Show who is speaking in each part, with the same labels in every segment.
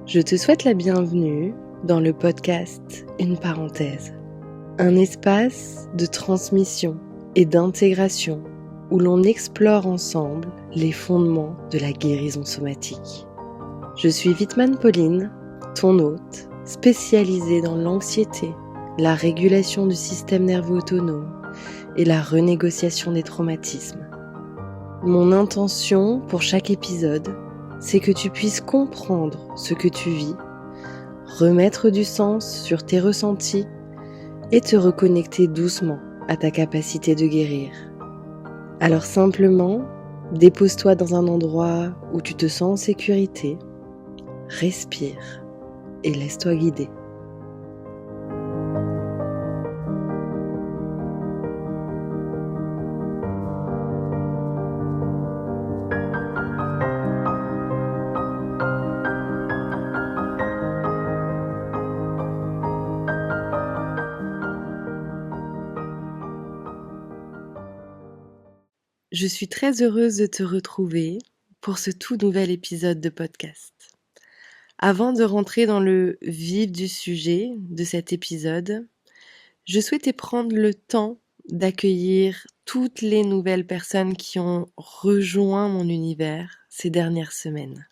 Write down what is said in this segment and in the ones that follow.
Speaker 1: Je te souhaite la bienvenue dans le podcast Une parenthèse, un espace de transmission et d'intégration où l'on explore ensemble les fondements de la guérison somatique. Je suis Wittmann Pauline, ton hôte, spécialisée dans l'anxiété, la régulation du système nerveux autonome et la renégociation des traumatismes. Mon intention pour chaque épisode, c'est que tu puisses comprendre ce que tu vis, remettre du sens sur tes ressentis et te reconnecter doucement à ta capacité de guérir. Alors simplement, dépose-toi dans un endroit où tu te sens en sécurité, respire et laisse-toi guider. Je suis très heureuse de te retrouver pour ce tout nouvel épisode de podcast. Avant de rentrer dans le vif du sujet de cet épisode, je souhaitais prendre le temps d'accueillir toutes les nouvelles personnes qui ont rejoint mon univers ces dernières semaines.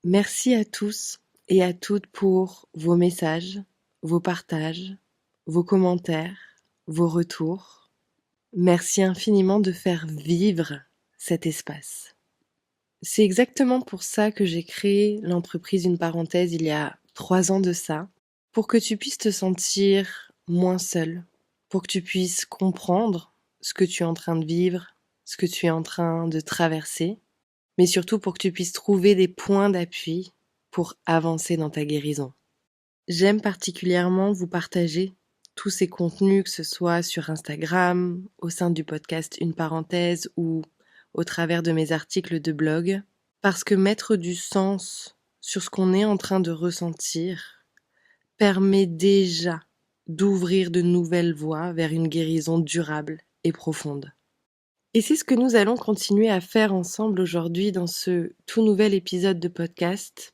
Speaker 1: Merci à tous et à toutes pour vos messages, vos partages, vos commentaires, vos retours. Merci infiniment de faire vivre cet espace. C'est exactement pour ça que j'ai créé l'entreprise Une parenthèse il y a 3 ans de ça, pour que tu puisses te sentir moins seul, pour que tu puisses comprendre ce que tu es en train de vivre, ce que tu es en train de traverser, mais surtout pour que tu puisses trouver des points d'appui pour avancer dans ta guérison. J'aime particulièrement vous partager tous ces contenus, que ce soit sur Instagram, au sein du podcast Une parenthèse ou au travers de mes articles de blog, parce que mettre du sens sur ce qu'on est en train de ressentir permet déjà d'ouvrir de nouvelles voies vers une guérison durable et profonde. Et c'est ce que nous allons continuer à faire ensemble aujourd'hui dans ce tout nouvel épisode de podcast,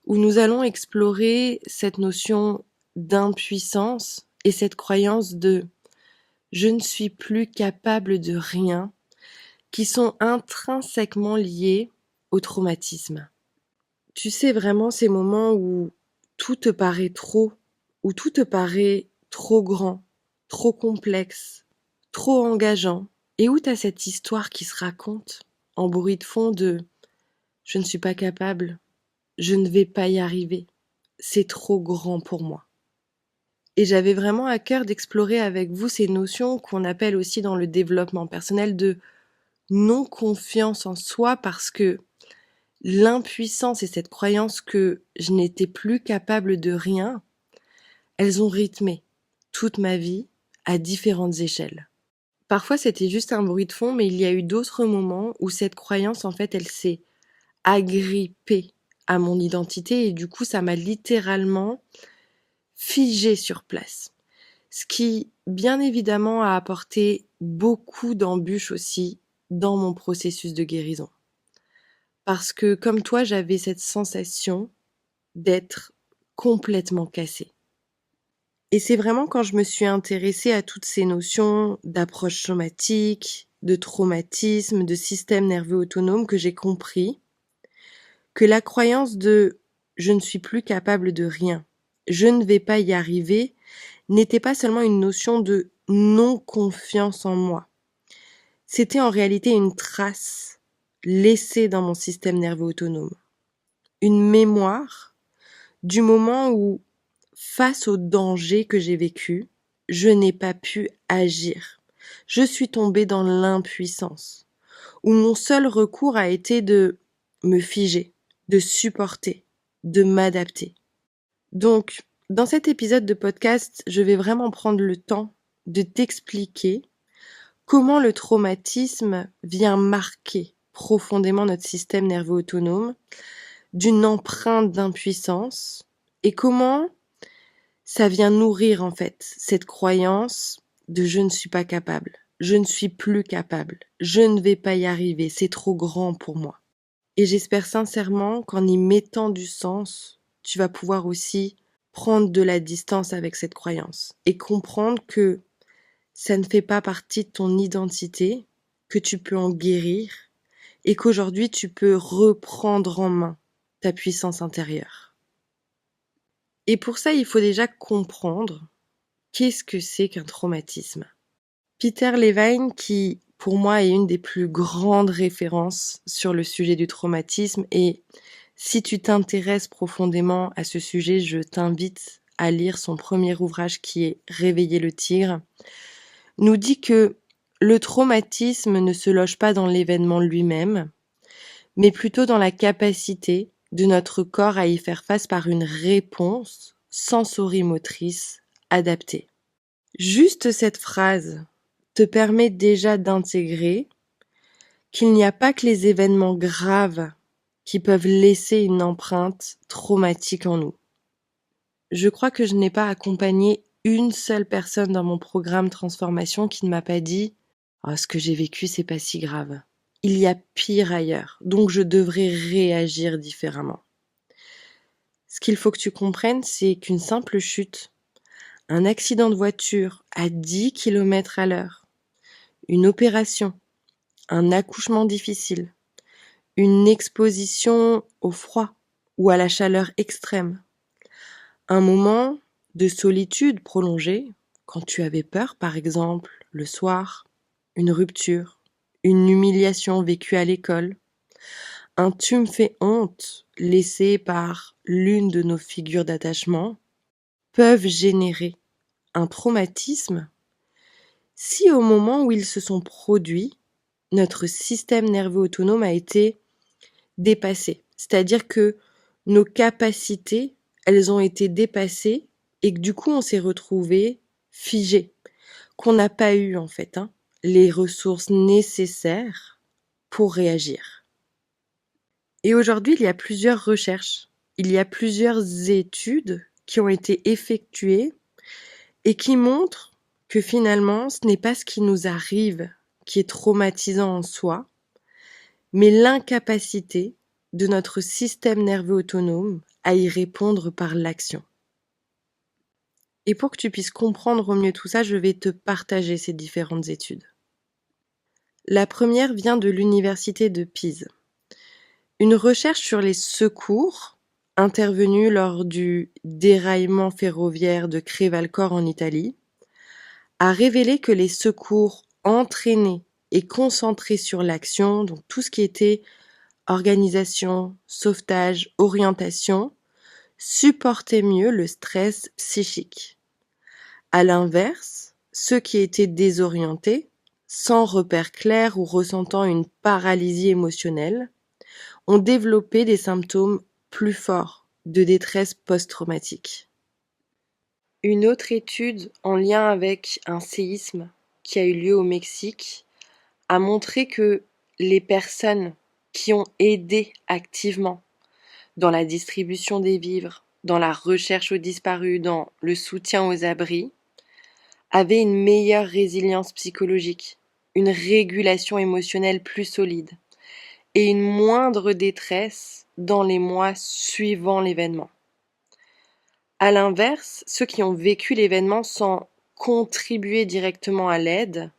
Speaker 1: où nous allons explorer cette notion d'impuissance et cette croyance de « je ne suis plus capable de rien » qui sont intrinsèquement liés au traumatisme. Tu sais vraiment ces moments où tout te paraît trop, où tout te paraît trop grand, trop complexe, trop engageant, et où tu as cette histoire qui se raconte en bruit de fond de « je ne suis pas capable », je ne vais pas y arriver, c'est trop grand pour moi. Et j'avais vraiment à cœur d'explorer avec vous ces notions qu'on appelle aussi dans le développement personnel de non-confiance en soi, parce que l'impuissance et cette croyance que je n'étais plus capable de rien, elles ont rythmé toute ma vie à différentes échelles. Parfois c'était juste un bruit de fond, mais il y a eu d'autres moments où cette croyance, en fait, elle s'est agrippée à mon identité et du coup ça m'a littéralement figée sur place. Ce qui, bien évidemment, a apporté beaucoup d'embûches aussi dans mon processus de guérison. Parce que, comme toi, j'avais cette sensation d'être complètement cassée. Et c'est vraiment quand je me suis intéressée à toutes ces notions d'approche somatique, de traumatisme, de système nerveux autonome que j'ai compris que la croyance de « je ne suis plus capable de rien, je ne vais pas y arriver » n'était pas seulement une notion de non-confiance en moi. C'était en réalité une trace laissée dans mon système nerveux autonome. Une mémoire du moment où, face au danger que j'ai vécu, je n'ai pas pu agir. Je suis tombée dans l'impuissance, où mon seul recours a été de me figer, de supporter, de m'adapter. Donc, dans cet épisode de podcast, je vais vraiment prendre le temps de t'expliquer comment le traumatisme vient marquer profondément notre système nerveux autonome d'une empreinte d'impuissance et comment ça vient nourrir en fait cette croyance de « je ne suis pas capable, je ne suis plus capable, je ne vais pas y arriver, c'est trop grand pour moi ». Et j'espère sincèrement qu'en y mettant du sens, tu vas pouvoir aussi prendre de la distance avec cette croyance et comprendre que ça ne fait pas partie de ton identité, que tu peux en guérir et qu'aujourd'hui tu peux reprendre en main ta puissance intérieure. Et pour ça, il faut déjà comprendre qu'est-ce que c'est qu'un traumatisme. Peter Levine, qui pour moi est une des plus grandes références sur le sujet du traumatisme, et si tu t'intéresses profondément à ce sujet, je t'invite à lire son premier ouvrage qui est Réveiller le tigre, nous dit que le traumatisme ne se loge pas dans l'événement lui-même, mais plutôt dans la capacité de notre corps à y faire face par une réponse sensorimotrice adaptée. Juste cette phrase te permet déjà d'intégrer qu'il n'y a pas que les événements graves qui peuvent laisser une empreinte traumatique en nous. Je crois que je n'ai pas accompagné une seule personne dans mon programme transformation qui ne m'a pas dit « Oh, ce que j'ai vécu, c'est pas si grave. Il y a pire ailleurs, donc je devrais réagir différemment. » Ce qu'il faut que tu comprennes, c'est qu'une simple chute, un accident de voiture à 10 km à l'heure, une opération, un accouchement difficile, une exposition au froid ou à la chaleur extrême, un moment de solitude prolongée, quand tu avais peur par exemple, le soir, une rupture, une humiliation vécue à l'école, un tu me fais honte laissé par l'une de nos figures d'attachement, peuvent générer un traumatisme si au moment où ils se sont produits, notre système nerveux autonome a été dépassé. C'est-à-dire que nos capacités, elles ont été dépassées et que du coup, on s'est retrouvé figé, qu'on n'a pas eu en fait les ressources nécessaires pour réagir. Et aujourd'hui, il y a plusieurs recherches, il y a plusieurs études qui ont été effectuées et qui montrent que finalement, ce n'est pas ce qui nous arrive qui est traumatisant en soi, mais l'incapacité de notre système nerveux autonome à y répondre par l'action. Et pour que tu puisses comprendre au mieux tout ça, je vais te partager ces différentes études. La première vient de l'université de Pise. Une recherche sur les secours intervenus lors du déraillement ferroviaire de Crevalcore en Italie a révélé que les secours entraînés et concentrés sur l'action, donc tout ce qui était organisation, sauvetage, orientation, supportaient mieux le stress psychique. À l'inverse, ceux qui étaient désorientés, sans repère clair ou ressentant une paralysie émotionnelle, ont développé des symptômes plus forts de détresse post-traumatique. Une autre étude en lien avec un séisme qui a eu lieu au Mexique a montré que les personnes qui ont aidé activement dans la distribution des vivres, dans la recherche aux disparus, dans le soutien aux abris, avaient une meilleure résilience psychologique, une régulation émotionnelle plus solide et une moindre détresse dans les mois suivant l'événement. À l'inverse, ceux qui ont vécu l'événement sans contribuer directement à l'aide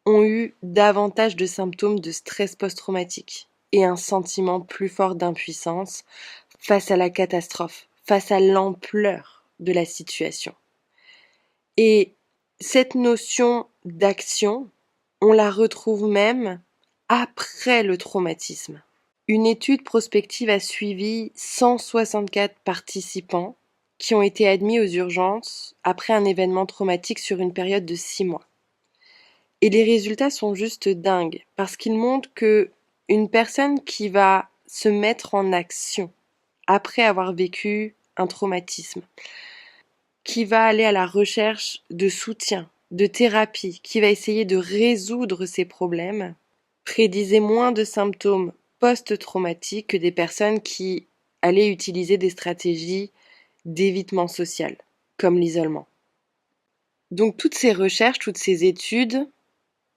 Speaker 1: ont eu davantage de symptômes de stress post-traumatique et un sentiment plus fort d'impuissance face à la catastrophe, face à l'ampleur de la situation. Et cette notion d'action, on la retrouve même après le traumatisme. Une étude prospective a suivi 164 participants qui ont été admis aux urgences après un événement traumatique sur une période de 6 mois. Et les résultats sont juste dingues, parce qu'ils montrent que une personne qui va se mettre en action après avoir vécu un traumatisme, qui va aller à la recherche de soutien, de thérapie, qui va essayer de résoudre ses problèmes, prédisait moins de symptômes post-traumatiques que des personnes qui allaient utiliser des stratégies d'évitement social, comme l'isolement. Donc toutes ces recherches, toutes ces études,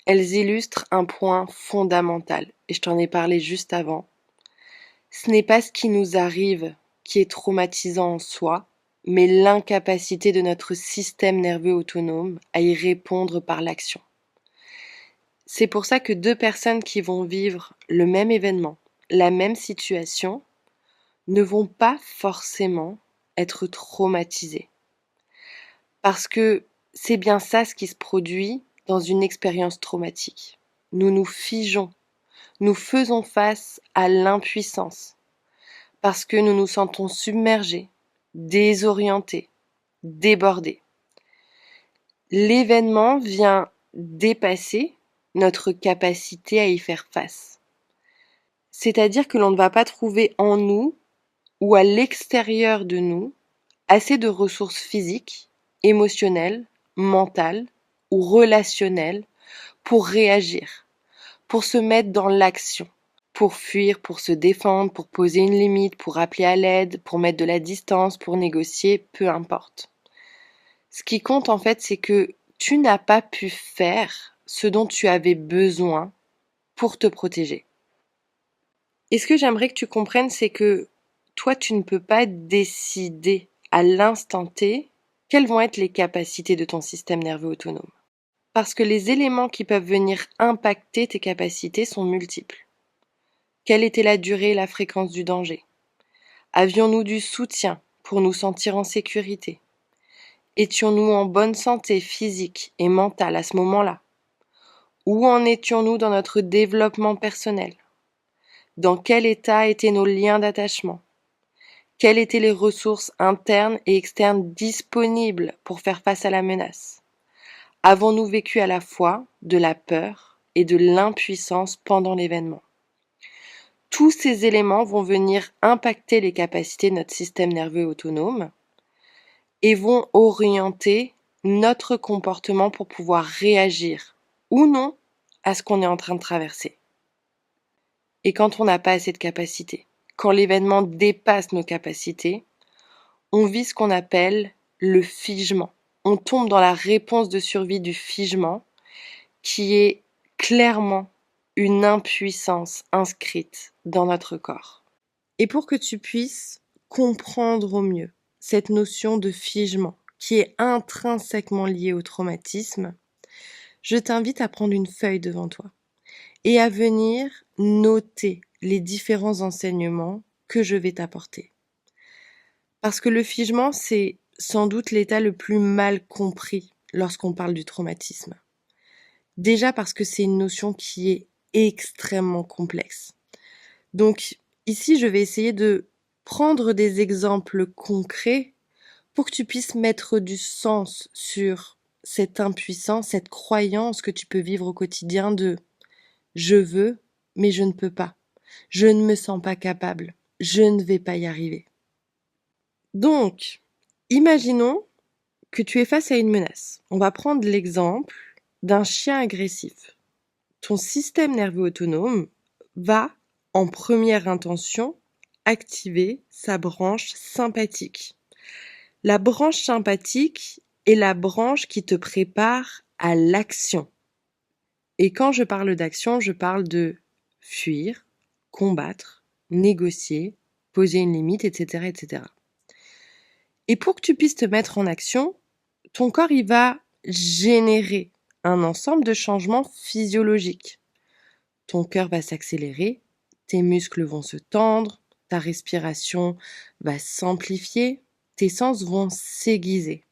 Speaker 1: elles illustrent un point fondamental, et je t'en ai parlé juste avant. Ce n'est pas ce qui nous arrive qui est traumatisant en soi, mais l'incapacité de notre système nerveux autonome à y répondre par l'action. C'est pour ça que deux personnes qui vont vivre le même événement, la même situation, ne vont pas forcément être traumatisées. Parce que c'est bien ça ce qui se produit dans une expérience traumatique. Nous nous figeons, nous faisons face à l'impuissance, parce que nous nous sentons submergés, désorientés, débordés. L'événement vient dépasser notre capacité à y faire face. C'est-à-dire que l'on ne va pas trouver en nous ou à l'extérieur de nous assez de ressources physiques, émotionnelles, mentales ou relationnelles pour réagir, pour se mettre dans l'action, pour fuir, pour se défendre, pour poser une limite, pour appeler à l'aide, pour mettre de la distance, pour négocier, peu importe. Ce qui compte en fait, c'est que tu n'as pas pu faire ce dont tu avais besoin pour te protéger. Et ce que j'aimerais que tu comprennes, c'est que toi, tu ne peux pas décider à l'instant T quelles vont être les capacités de ton système nerveux autonome. Parce que les éléments qui peuvent venir impacter tes capacités sont multiples. Quelle était la durée et la fréquence du danger? Avions-nous du soutien pour nous sentir en sécurité? Étions-nous en bonne santé physique et mentale à ce moment-là? Où en étions-nous dans notre développement personnel? Dans quel état étaient nos liens d'attachement? Quelles étaient les ressources internes et externes disponibles pour faire face à la menace? Avons-nous vécu à la fois de la peur et de l'impuissance pendant l'événement? Tous ces éléments vont venir impacter les capacités de notre système nerveux autonome et vont orienter notre comportement pour pouvoir réagir ou non à ce qu'on est en train de traverser. Et quand on n'a pas assez de capacités, quand l'événement dépasse nos capacités, on vit ce qu'on appelle le figement. On tombe dans la réponse de survie du figement qui est clairement une impuissance inscrite dans notre corps. Et pour que tu puisses comprendre au mieux cette notion de figement qui est intrinsèquement liée au traumatisme, je t'invite à prendre une feuille devant toi et à venir noter les différents enseignements que je vais t'apporter. Parce que le figement, c'est sans doute l'état le plus mal compris lorsqu'on parle du traumatisme. Déjà parce que c'est une notion qui est extrêmement complexe. Donc ici, je vais essayer de prendre des exemples concrets pour que tu puisses mettre du sens sur cette impuissance, cette croyance que tu peux vivre au quotidien de je veux, mais je ne peux pas. Je ne me sens pas capable. Je ne vais pas y arriver. Donc, imaginons que tu es face à une menace. On va prendre l'exemple d'un chien agressif. Ton système nerveux autonome va, en première intention, activer sa branche sympathique. La branche sympathique est la branche qui te prépare à l'action. Et quand je parle d'action, je parle de fuir, combattre, négocier, poser une limite, etc., etc. Et pour que tu puisses te mettre en action, ton corps, il va générer un ensemble de changements physiologiques. Ton cœur va s'accélérer, tes muscles vont se tendre, ta respiration va s'amplifier, tes sens vont s'aiguiser.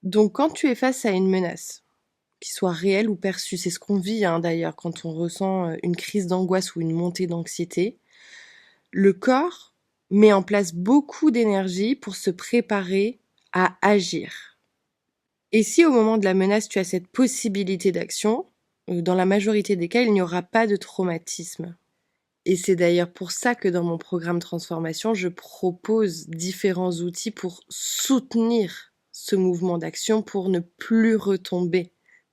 Speaker 1: Donc quand tu es face à une menace, qui soit réelle ou perçue, c'est ce qu'on vit d'ailleurs quand on ressent une crise d'angoisse ou une montée d'anxiété, le corps met en place beaucoup d'énergie pour se préparer à agir. Et si au moment de la menace, tu as cette possibilité d'action, dans la majorité des cas, il n'y aura pas de traumatisme. Et c'est d'ailleurs pour ça que dans mon programme Transformation, je propose différents outils pour soutenir ce mouvement d'action pour ne plus retomber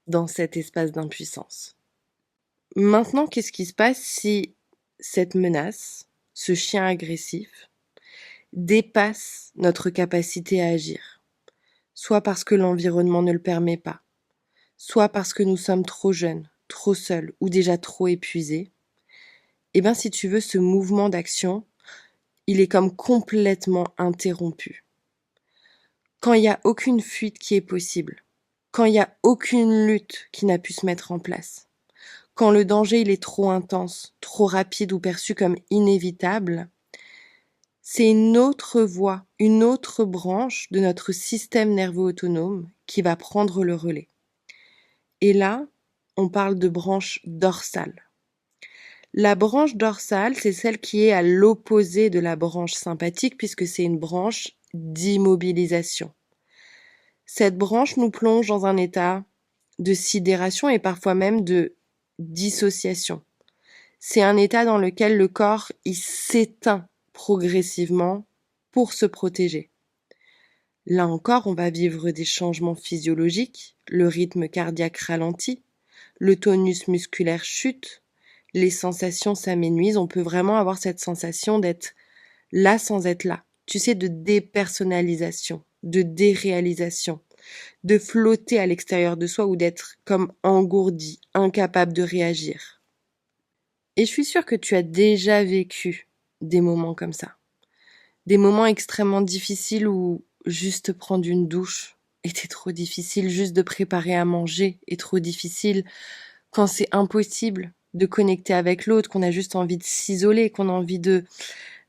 Speaker 1: dans cet espace d'impuissance. Maintenant, qu'est-ce qui se passe si cette menace, ce chien agressif, dépasse notre capacité à agir? Soit parce que l'environnement ne le permet pas, soit parce que nous sommes trop jeunes, trop seuls ou déjà trop épuisés. eh ben si tu veux, ce mouvement d'action, il est comme complètement interrompu. Quand il y a aucune fuite qui est possible, quand il y a aucune lutte qui n'a pu se mettre en place, quand le danger il est trop intense, trop rapide ou perçu comme inévitable, c'est une autre voie, une autre branche de notre système nerveux autonome qui va prendre le relais. Et là, on parle de branche dorsale. La branche dorsale, c'est celle qui est à l'opposé de la branche sympathique puisque c'est une branche d'immobilisation. Cette branche nous plonge dans un état de sidération et parfois même de dissociation. C'est un état dans lequel le corps il s'éteint progressivement pour se protéger. Là encore, on va vivre des changements physiologiques, le rythme cardiaque ralentit, le tonus musculaire chute, les sensations s'amenuisent, on peut vraiment avoir cette sensation d'être là sans être là. Tu sais, de dépersonnalisation, de déréalisation, de flotter à l'extérieur de soi ou d'être comme engourdi, incapable de réagir. Et je suis sûre que tu as déjà vécu des moments comme ça. Des moments extrêmement difficiles où juste prendre une douche était trop difficile, juste de préparer à manger est trop difficile, quand c'est impossible de connecter avec l'autre, qu'on a juste envie de s'isoler, qu'on a envie de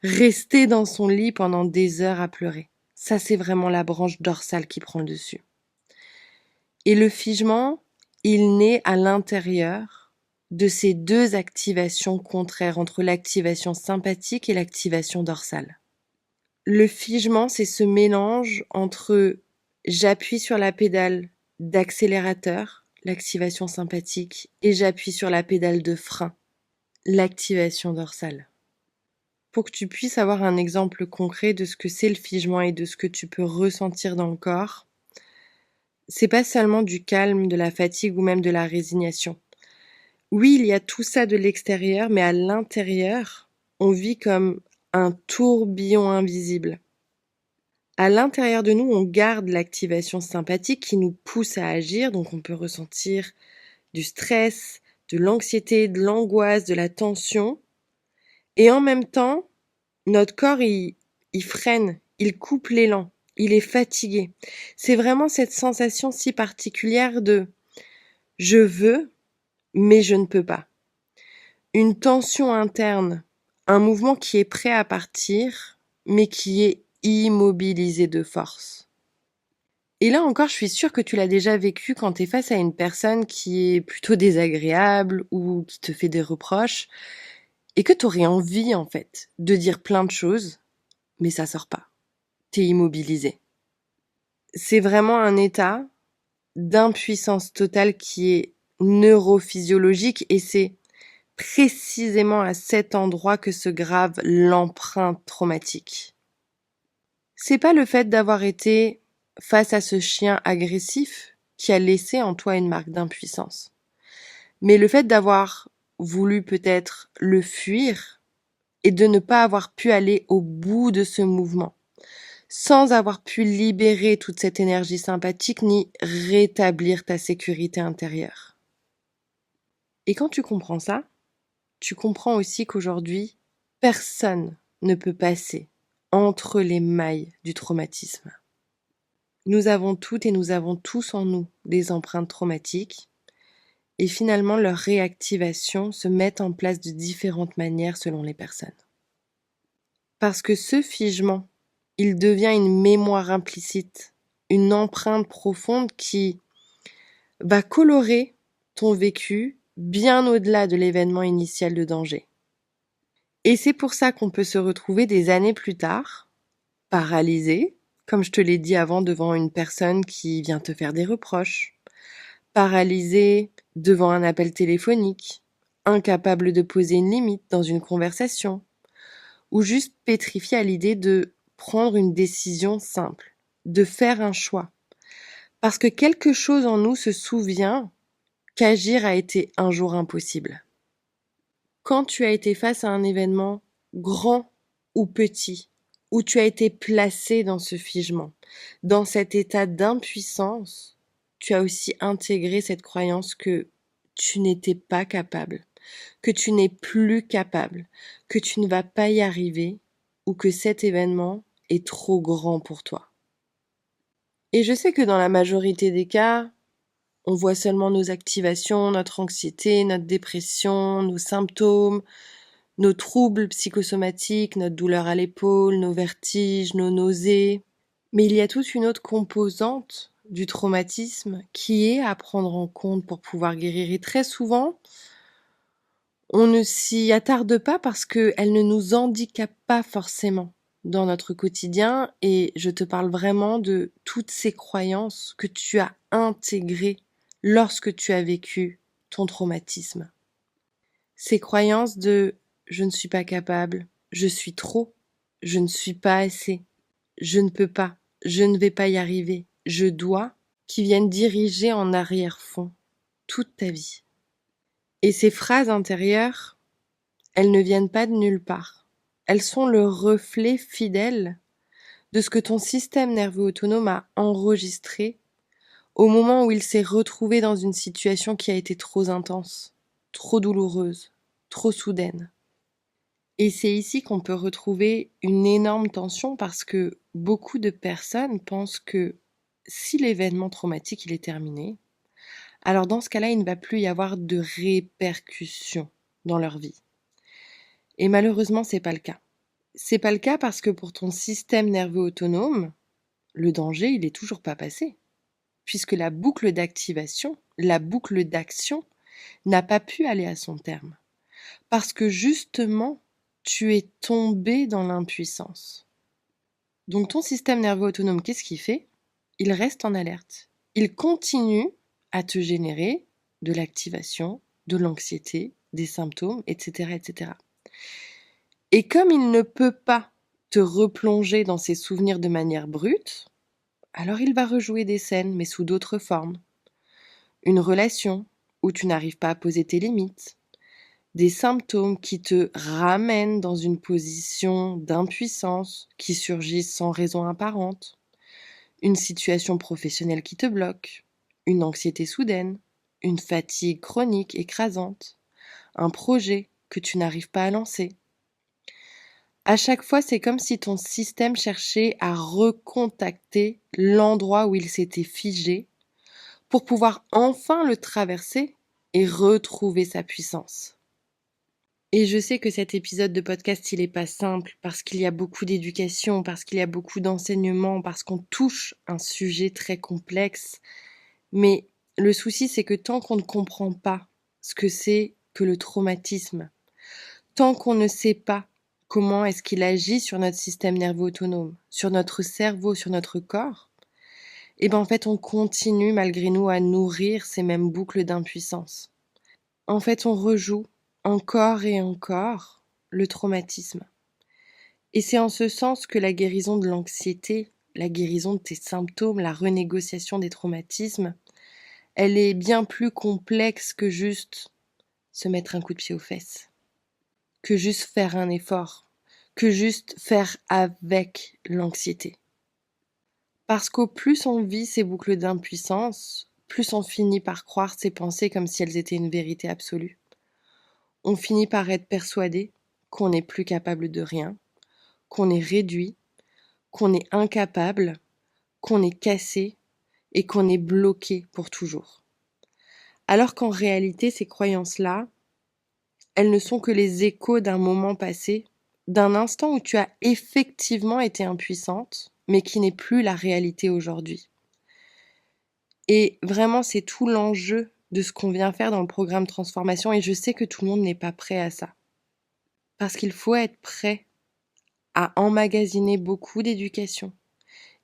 Speaker 1: rester dans son lit pendant des heures à pleurer. Ça, c'est vraiment la branche dorsale qui prend le dessus. Et le figement, il naît à l'intérieur de ces deux activations contraires entre l'activation sympathique et l'activation dorsale. Le figement, c'est ce mélange entre j'appuie sur la pédale d'accélérateur, l'activation sympathique, et j'appuie sur la pédale de frein, l'activation dorsale. Pour que tu puisses avoir un exemple concret de ce que c'est le figement et de ce que tu peux ressentir dans le corps, c'est pas seulement du calme, de la fatigue ou même de la résignation. Oui, il y a tout ça de l'extérieur, mais à l'intérieur, on vit comme un tourbillon invisible. À l'intérieur de nous, on garde l'activation sympathique qui nous pousse à agir, donc on peut ressentir du stress, de l'anxiété, de l'angoisse, de la tension. Et en même temps, notre corps, il freine, il coupe l'élan, il est fatigué. C'est vraiment cette sensation si particulière de je veux, mais je ne peux pas. Une tension interne, un mouvement qui est prêt à partir, mais qui est immobilisé de force. Et là encore, je suis sûre que tu l'as déjà vécu quand tu es face à une personne qui est plutôt désagréable ou qui te fait des reproches et que tu aurais envie, en fait, de dire plein de choses, mais ça sort pas. T'es immobilisé. C'est vraiment un état d'impuissance totale qui est neurophysiologique et c'est précisément à cet endroit que se grave l'empreinte traumatique. C'est pas le fait d'avoir été face à ce chien agressif qui a laissé en toi une marque d'impuissance, mais le fait d'avoir voulu peut-être le fuir et de ne pas avoir pu aller au bout de ce mouvement, sans avoir pu libérer toute cette énergie sympathique ni rétablir ta sécurité intérieure. Et quand tu comprends ça, tu comprends aussi qu'aujourd'hui, personne ne peut passer entre les mailles du traumatisme. Nous avons toutes et nous avons tous en nous des empreintes traumatiques et finalement leur réactivation se met en place de différentes manières selon les personnes. Parce que ce figement, il devient une mémoire implicite, une empreinte profonde qui va colorer ton vécu bien au-delà de l'événement initial de danger. Et c'est pour ça qu'on peut se retrouver des années plus tard, paralysé, comme je te l'ai dit avant, devant une personne qui vient te faire des reproches, paralysé devant un appel téléphonique, incapable de poser une limite dans une conversation, ou juste pétrifié à l'idée de prendre une décision simple, de faire un choix. Parce que quelque chose en nous se souvient qu'agir a été un jour impossible. Quand tu as été face à un événement grand ou petit, où tu as été placé dans ce figement, dans cet état d'impuissance, tu as aussi intégré cette croyance que tu n'étais pas capable, que tu n'es plus capable, que tu ne vas pas y arriver ou que cet événement est trop grand pour toi. Et je sais que dans la majorité des cas, on voit seulement nos activations, notre anxiété, notre dépression, nos symptômes, nos troubles psychosomatiques, notre douleur à l'épaule, nos vertiges, nos nausées. Mais il y a toute une autre composante du traumatisme qui est à prendre en compte pour pouvoir guérir. Et très souvent, on ne s'y attarde pas parce qu'elle ne nous handicape pas forcément dans notre quotidien. Et je te parle vraiment de toutes ces croyances que tu as intégrées lorsque tu as vécu ton traumatisme. Ces croyances de je ne suis pas capable, je suis trop, je ne suis pas assez, je ne peux pas, je ne vais pas y arriver, je dois, qui viennent diriger en arrière-fond toute ta vie. Et ces phrases intérieures, elles ne viennent pas de nulle part. Elles sont le reflet fidèle de ce que ton système nerveux autonome a enregistré au moment où il s'est retrouvé dans une situation qui a été trop intense, trop douloureuse, trop soudaine. Et c'est ici qu'on peut retrouver une énorme tension parce que beaucoup de personnes pensent que si l'événement traumatique il est terminé, alors dans ce cas-là, il ne va plus y avoir de répercussions dans leur vie. Et malheureusement, c'est pas le cas. C'est pas le cas parce que pour ton système nerveux autonome, le danger, il est toujours pas passé. Puisque la boucle d'activation, la boucle d'action n'a pas pu aller à son terme. Parce que justement, tu es tombé dans l'impuissance. Donc ton système nerveux autonome, qu'est-ce qu'il fait? Il reste en alerte. Il continue à te générer de l'activation, de l'anxiété, des symptômes, etc., etc. Et comme il ne peut pas te replonger dans ses souvenirs de manière brute, alors il va rejouer des scènes, mais sous d'autres formes. Une relation où tu n'arrives pas à poser tes limites, des symptômes qui te ramènent dans une position d'impuissance qui surgissent sans raison apparente, une situation professionnelle qui te bloque, une anxiété soudaine, une fatigue chronique écrasante, un projet que tu n'arrives pas à lancer. À chaque fois, c'est comme si ton système cherchait à recontacter l'endroit où il s'était figé pour pouvoir enfin le traverser et retrouver sa puissance. Et je sais que cet épisode de podcast, il est pas simple parce qu'il y a beaucoup d'éducation, parce qu'il y a beaucoup d'enseignement, parce qu'on touche un sujet très complexe. Mais le souci, c'est que tant qu'on ne comprend pas ce que c'est que le traumatisme, tant qu'on ne sait pas comment est-ce qu'il agit sur notre système nerveux autonome, sur notre cerveau, sur notre corps, et ben en fait, on continue malgré nous à nourrir ces mêmes boucles d'impuissance. En fait, on rejoue encore et encore le traumatisme. Et c'est en ce sens que la guérison de l'anxiété, la guérison de tes symptômes, la renégociation des traumatismes, elle est bien plus complexe que juste se mettre un coup de pied aux fesses, que juste faire un effort, que juste faire avec l'anxiété. Parce qu'au plus on vit ces boucles d'impuissance, plus on finit par croire ces pensées comme si elles étaient une vérité absolue. On finit par être persuadé qu'on n'est plus capable de rien, qu'on est réduit, qu'on est incapable, qu'on est cassé et qu'on est bloqué pour toujours. Alors qu'en réalité, ces croyances-là, elles ne sont que les échos d'un moment passé, d'un instant où tu as effectivement été impuissante, mais qui n'est plus la réalité aujourd'hui. Et vraiment, c'est tout l'enjeu de ce qu'on vient faire dans le programme Transformation, et je sais que tout le monde n'est pas prêt à ça. Parce qu'il faut être prêt à emmagasiner beaucoup d'éducation.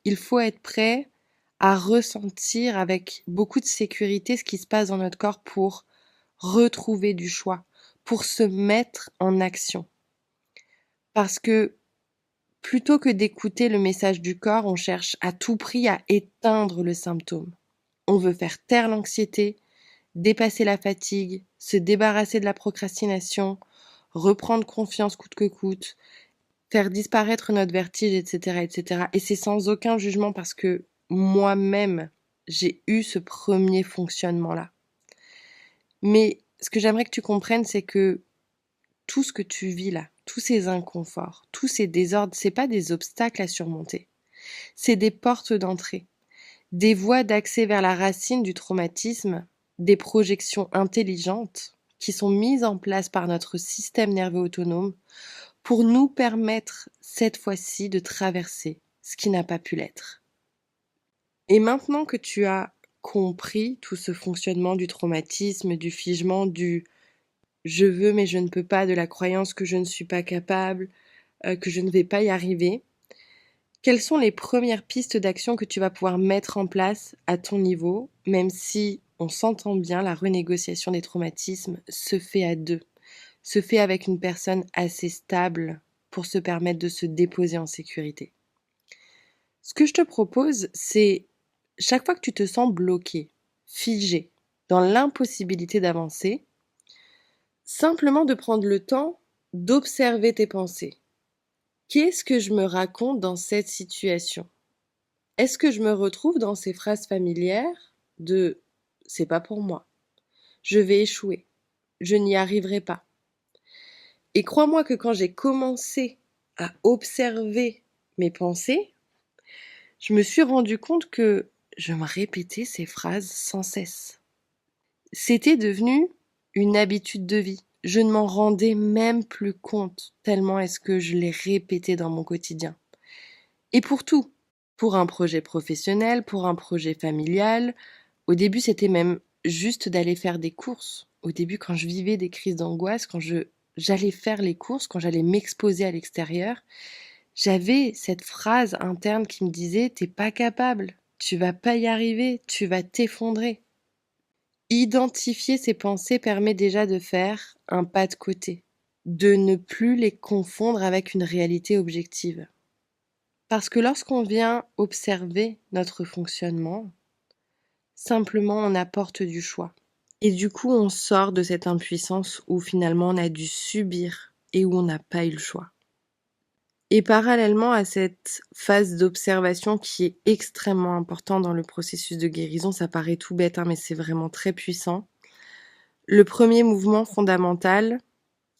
Speaker 1: Il faut être prêt à ressentir avec beaucoup de sécurité ce qui se passe dans notre corps pour retrouver du choix, pour se mettre en action. Parce que plutôt que d'écouter le message du corps, on cherche à tout prix à éteindre le symptôme. On veut faire taire l'anxiété, dépasser la fatigue, se débarrasser de la procrastination, reprendre confiance coûte que coûte, faire disparaître notre vertige, etc., etc. Et c'est sans aucun jugement parce que moi-même, j'ai eu ce premier fonctionnement-là. Mais ce que j'aimerais que tu comprennes, c'est que tout ce que tu vis là, tous ces inconforts, tous ces désordres, c'est pas des obstacles à surmonter. C'est des portes d'entrée, des voies d'accès vers la racine du traumatisme, des projections intelligentes qui sont mises en place par notre système nerveux autonome pour nous permettre cette fois-ci de traverser ce qui n'a pas pu l'être. Et maintenant que tu as compris tout ce fonctionnement du traumatisme, du figement, du je veux mais je ne peux pas, de la croyance que je ne suis pas capable, que je ne vais pas y arriver, quelles sont les premières pistes d'action que tu vas pouvoir mettre en place à ton niveau, même si on s'entend bien, la renégociation des traumatismes se fait à deux, se fait avec une personne assez stable pour se permettre de se déposer en sécurité. Ce que je te propose, c'est chaque fois que tu te sens bloqué, figé, dans l'impossibilité d'avancer, simplement de prendre le temps d'observer tes pensées. Qu'est-ce que je me raconte dans cette situation? Est-ce que je me retrouve dans ces phrases familières de c'est pas pour moi, je vais échouer, je n'y arriverai pas? Et crois-moi que quand j'ai commencé à observer mes pensées, je me suis rendu compte que je me répétais ces phrases sans cesse. C'était devenu une habitude de vie. Je ne m'en rendais même plus compte, tellement est-ce que je les répétais dans mon quotidien. Et pour tout, pour un projet professionnel, pour un projet familial, au début c'était même juste d'aller faire des courses. Au début quand je vivais des crises d'angoisse, j'allais faire les courses, quand j'allais m'exposer à l'extérieur, j'avais cette phrase interne qui me disait « t'es pas capable, tu vas pas y arriver, tu vas t'effondrer ». Identifier ces pensées permet déjà de faire un pas de côté, de ne plus les confondre avec une réalité objective. Parce que lorsqu'on vient observer notre fonctionnement, simplement on apporte du choix. Et du coup, on sort de cette impuissance où finalement on a dû subir et où on n'a pas eu le choix. Et parallèlement à cette phase d'observation qui est extrêmement importante dans le processus de guérison, ça paraît tout bête, mais c'est vraiment très puissant. Le premier mouvement fondamental,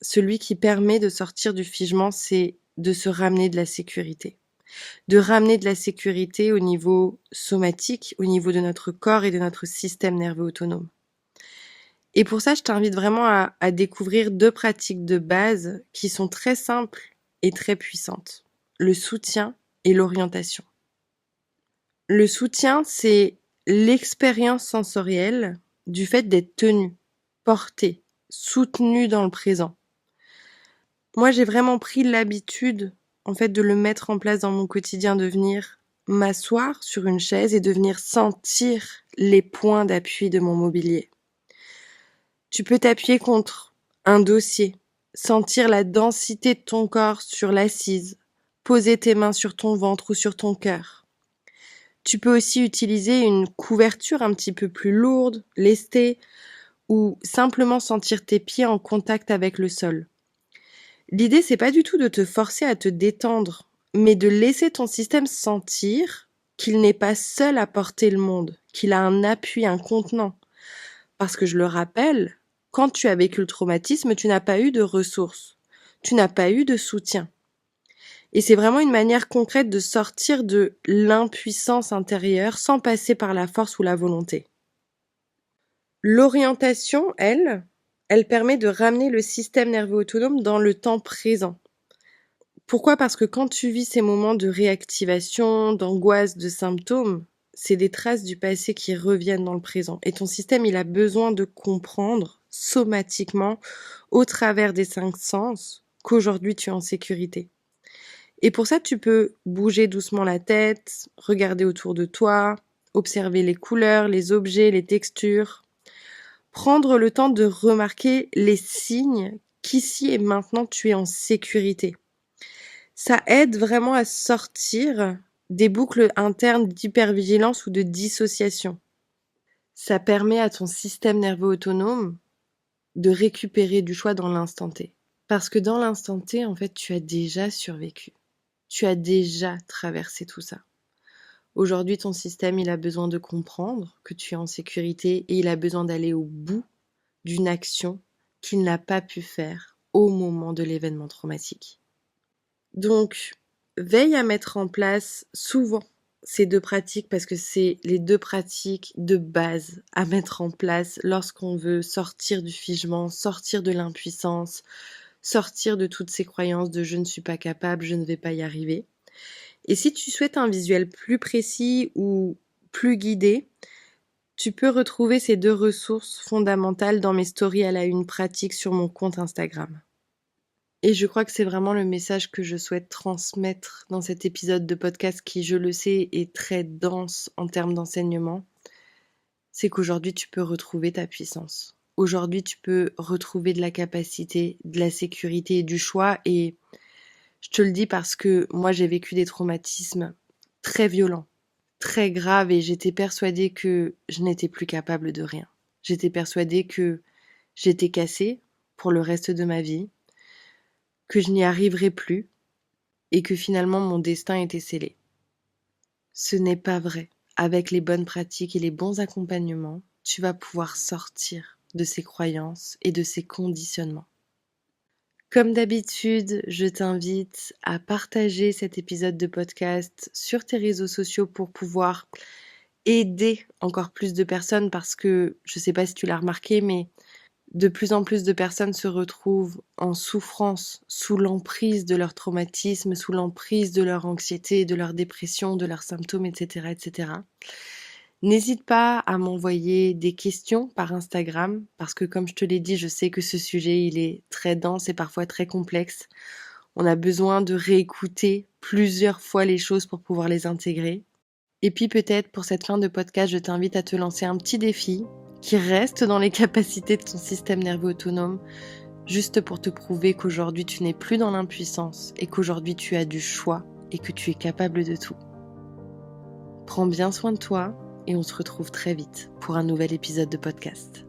Speaker 1: celui qui permet de sortir du figement, c'est de se ramener de la sécurité. De ramener de la sécurité au niveau somatique, au niveau de notre corps et de notre système nerveux autonome. Et pour ça, je t'invite vraiment à découvrir 2 pratiques de base qui sont très simples et très puissantes. Le soutien et l'orientation. Le soutien, c'est l'expérience sensorielle du fait d'être tenu, porté, soutenu dans le présent. Moi, j'ai vraiment pris l'habitude, en fait, de le mettre en place dans mon quotidien, de venir m'asseoir sur une chaise et de venir sentir les points d'appui de mon mobilier. Tu peux t'appuyer contre un dossier, sentir la densité de ton corps sur l'assise, poser tes mains sur ton ventre ou sur ton cœur. Tu peux aussi utiliser une couverture un petit peu plus lourde, lestée, ou simplement sentir tes pieds en contact avec le sol. L'idée, c'est pas du tout de te forcer à te détendre, mais de laisser ton système sentir qu'il n'est pas seul à porter le monde, qu'il a un appui, un contenant. Parce que je le rappelle, quand tu as vécu le traumatisme, tu n'as pas eu de ressources, tu n'as pas eu de soutien. Et c'est vraiment une manière concrète de sortir de l'impuissance intérieure sans passer par la force ou la volonté. L'orientation, elle permet de ramener le système nerveux autonome dans le temps présent. Pourquoi? Parce que quand tu vis ces moments de réactivation, d'angoisse, de symptômes, c'est des traces du passé qui reviennent dans le présent. Et ton système, il a besoin de comprendre somatiquement, au travers des 5 sens, qu'aujourd'hui tu es en sécurité. Et pour ça, tu peux bouger doucement la tête, regarder autour de toi, observer les couleurs, les objets, les textures. Prendre le temps de remarquer les signes qu'ici et maintenant tu es en sécurité. Ça aide vraiment à sortir des boucles internes d'hypervigilance ou de dissociation. Ça permet à ton système nerveux autonome de récupérer du choix dans l'instant T. Parce que dans l'instant T, en fait, tu as déjà survécu. Tu as déjà traversé tout ça. Aujourd'hui, ton système, il a besoin de comprendre que tu es en sécurité et il a besoin d'aller au bout d'une action qu'il n'a pas pu faire au moment de l'événement traumatique. Donc, veille à mettre en place souvent ces 2 pratiques parce que c'est les 2 pratiques de base à mettre en place lorsqu'on veut sortir du figement, sortir de l'impuissance, sortir de toutes ces croyances de je ne suis pas capable, je ne vais pas y arriver. Et si tu souhaites un visuel plus précis ou plus guidé, tu peux retrouver ces 2 ressources fondamentales dans mes stories à la une pratique sur mon compte Instagram. Et je crois que c'est vraiment le message que je souhaite transmettre dans cet épisode de podcast qui, je le sais, est très dense en termes d'enseignement. C'est qu'aujourd'hui, tu peux retrouver ta puissance. Aujourd'hui, tu peux retrouver de la capacité, de la sécurité et du choix. Et je te le dis parce que moi, j'ai vécu des traumatismes très violents, très graves, et j'étais persuadée que je n'étais plus capable de rien. J'étais persuadée que j'étais cassée pour le reste de ma vie, que je n'y arriverais plus et que finalement mon destin était scellé. Ce n'est pas vrai. Avec les bonnes pratiques et les bons accompagnements, tu vas pouvoir sortir de ces croyances et de ces conditionnements. Comme d'habitude, je t'invite à partager cet épisode de podcast sur tes réseaux sociaux pour pouvoir aider encore plus de personnes parce que, je ne sais pas si tu l'as remarqué, mais de plus en plus de personnes se retrouvent en souffrance, sous l'emprise de leur traumatisme, sous l'emprise de leur anxiété, de leur dépression, de leurs symptômes, etc., etc. N'hésite pas à m'envoyer des questions par Instagram, parce que comme je te l'ai dit, je sais que ce sujet, il est très dense et parfois très complexe. On a besoin de réécouter plusieurs fois les choses pour pouvoir les intégrer. Et puis peut-être pour cette fin de podcast, je t'invite à te lancer un petit défi qui reste dans les capacités de ton système nerveux autonome, juste pour te prouver qu'aujourd'hui tu n'es plus dans l'impuissance et qu'aujourd'hui tu as du choix et que tu es capable de tout. Prends bien soin de toi et on se retrouve très vite pour un nouvel épisode de podcast.